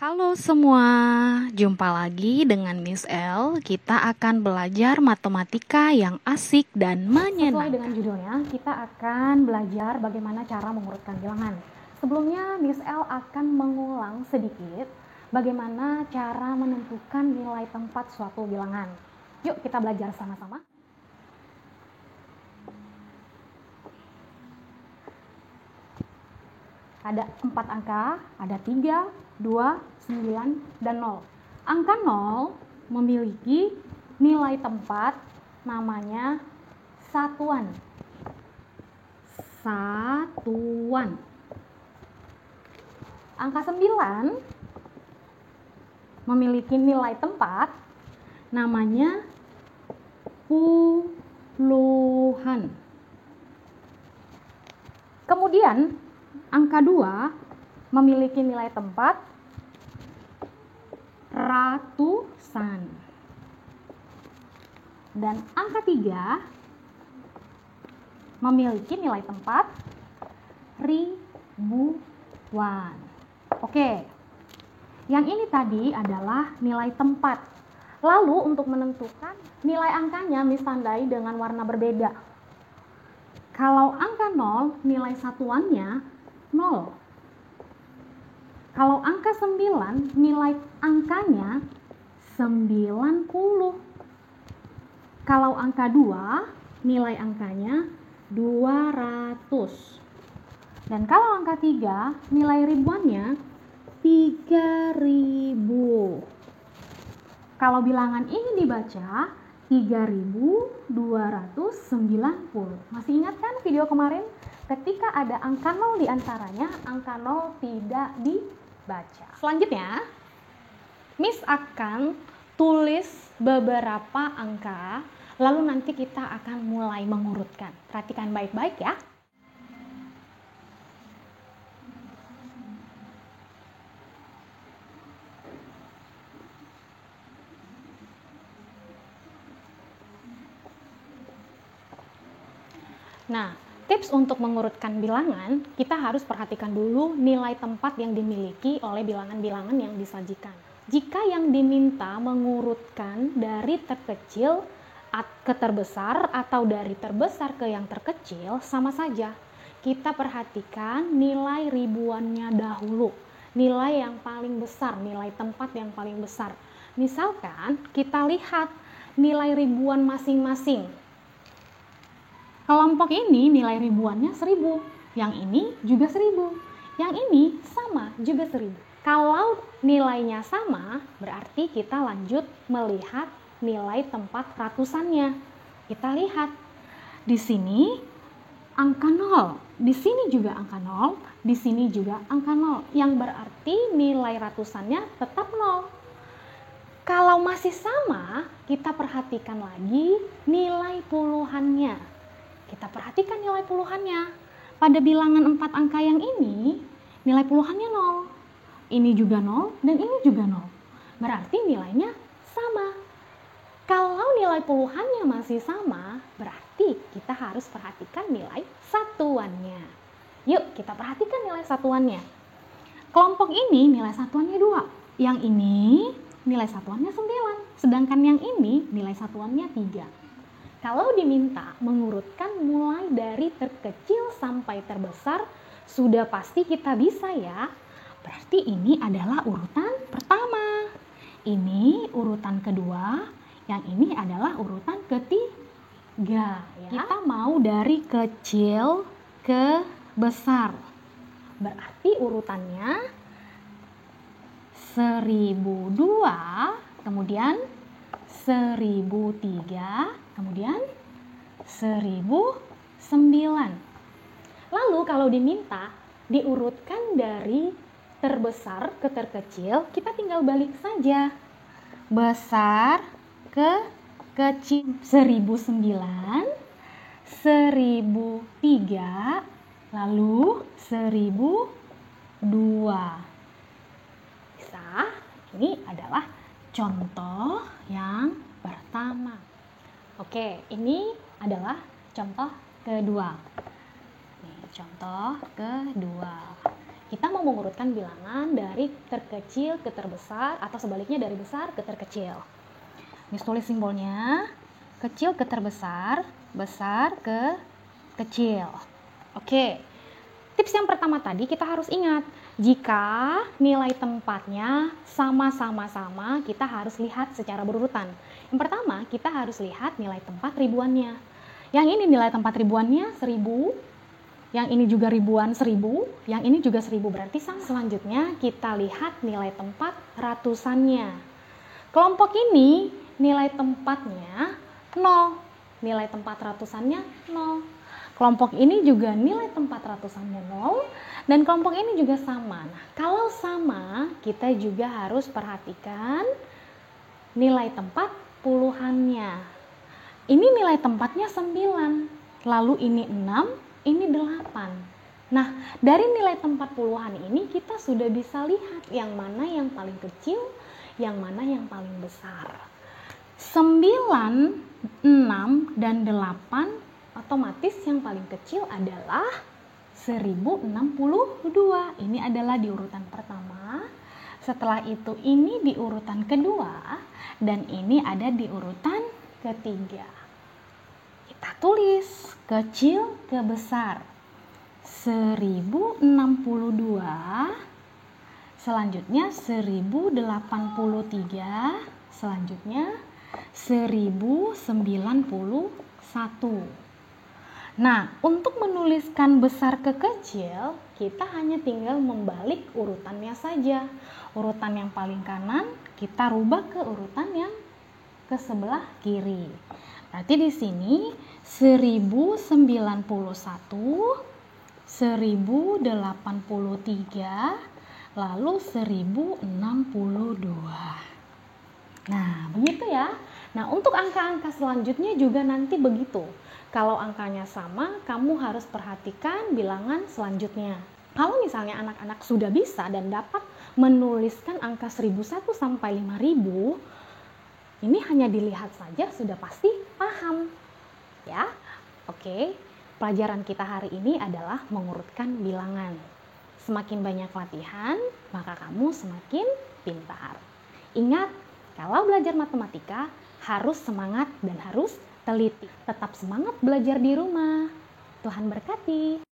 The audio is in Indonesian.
Halo semua, jumpa lagi dengan Miss L. Kita akan belajar matematika yang asik dan menyenangkan. Sesuai dengan judulnya, kita akan belajar bagaimana cara mengurutkan bilangan. Sebelumnya, Miss L akan mengulang sedikit bagaimana cara menentukan nilai tempat suatu bilangan. Yuk kita belajar sama-sama. Ada 4 angka, ada 3, 2, 9, dan 0. Angka 0 memiliki nilai tempat namanya satuan. Satuan. Angka 9 memiliki nilai tempat namanya puluhan. Kemudian angka 2 memiliki nilai tempat ratusan. Dan angka 3 memiliki nilai tempat ribuan. Oke, yang ini tadi adalah nilai tempat. Lalu untuk menentukan nilai angkanya, Miss tandai dengan warna berbeda. Kalau angka 0, nilai satuannya 0. Kalau angka 9, nilai angkanya 90. Kalau angka 2, nilai angkanya 200. Dan kalau angka 3, nilai ribuannya 3000. Kalau bilangan ini dibaca 3290. Masih ingat kan video kemarin? Ketika ada angka 0 di antaranya, angka 0 tidak dibaca. Selanjutnya, Miss akan tulis beberapa angka, lalu nanti kita akan mulai mengurutkan. Perhatikan baik-baik ya. Nah, tips untuk mengurutkan bilangan, kita harus perhatikan dulu nilai tempat yang dimiliki oleh bilangan-bilangan yang disajikan. Jika yang diminta mengurutkan dari terkecil ke terbesar atau dari terbesar ke yang terkecil, sama saja. Kita perhatikan nilai ribuannya dahulu. Nilai yang paling besar, nilai tempat yang paling besar. Misalkan kita lihat nilai ribuan masing-masing. Kelompok ini nilai ribuannya 1000, yang ini juga 1000, yang ini sama juga 1000. Kalau nilainya sama, berarti kita lanjut melihat nilai tempat ratusannya. Kita lihat di sini angka 0, di sini juga angka 0, di sini juga angka 0, yang berarti nilai ratusannya tetap 0. Kalau masih sama, kita perhatikan lagi nilai puluhannya. Kita perhatikan nilai puluhannya. Pada bilangan 4 angka yang ini, nilai puluhannya 0. Ini juga 0 dan ini juga 0. Berarti nilainya sama. Kalau nilai puluhannya masih sama, berarti kita harus perhatikan nilai satuannya. Yuk, kita perhatikan nilai satuannya. Kelompok ini nilai satuannya 2. Yang ini nilai satuannya 9. Sedangkan yang ini nilai satuannya 3. Kalau diminta mengurutkan mulai dari terkecil sampai terbesar, sudah pasti kita bisa ya. Berarti ini adalah urutan pertama. Ini urutan kedua, yang ini adalah urutan ketiga. Ya. Kita mau dari kecil ke besar. Berarti urutannya 1002, kemudian 1003, kemudian 1009. Lalu kalau diminta diurutkan dari terbesar ke terkecil, kita tinggal balik saja. Besar ke kecil. 1009, 1003, lalu 1002. Bisa, ini adalah contoh yang pertama. Oke, ini adalah contoh kedua. Nih, contoh kedua. Kita mau mengurutkan bilangan dari terkecil ke terbesar atau sebaliknya dari besar ke terkecil. Miss tulis simbolnya, kecil ke terbesar, besar ke kecil. Oke, tips yang pertama tadi kita harus ingat, jika nilai tempatnya sama-sama, kita harus lihat secara berurutan. Yang pertama, kita harus lihat nilai tempat ribuannya. Yang ini nilai tempat ribuannya 1000, yang ini juga ribuan 1000, yang ini juga 1000, berarti sama. Selanjutnya kita lihat nilai tempat ratusannya. Kelompok ini nilai tempatnya 0, nilai tempat ratusannya 0. Kelompok ini juga nilai tempat ratusannya 0, dan kelompok ini juga sama. Nah, kalau sama, kita juga harus perhatikan nilai tempat puluhannya. Ini nilai tempatnya 9, lalu ini 6, ini 8. Nah, dari nilai tempat puluhan ini kita sudah bisa lihat yang mana yang paling kecil, yang mana yang paling besar. 9, 6, dan 8 otomatis yang paling kecil adalah 1062. Ini adalah di urutan pertama. Setelah itu ini di urutan kedua, dan ini ada di urutan ketiga. Kita tulis kecil ke besar. 1062, selanjutnya 1083, selanjutnya 1091. Nah, untuk menuliskan besar ke kecil, kita hanya tinggal membalik urutannya saja. Urutan yang paling kanan kita rubah ke urutan yang ke sebelah kiri. Berarti di sini 1091, 1083, lalu 1062. Nah, begitu ya. Nah, untuk angka-angka selanjutnya juga nanti begitu. Kalau angkanya sama, kamu harus perhatikan bilangan selanjutnya. Kalau misalnya anak-anak sudah bisa dan dapat menuliskan angka 1001 sampai 5000, ini hanya dilihat saja sudah pasti paham. Ya, oke. Pelajaran kita hari ini adalah mengurutkan bilangan. Semakin banyak latihan, maka kamu semakin pintar. Ingat, kalau belajar matematika harus semangat dan harus teliti. Tetap semangat belajar di rumah. Tuhan berkati.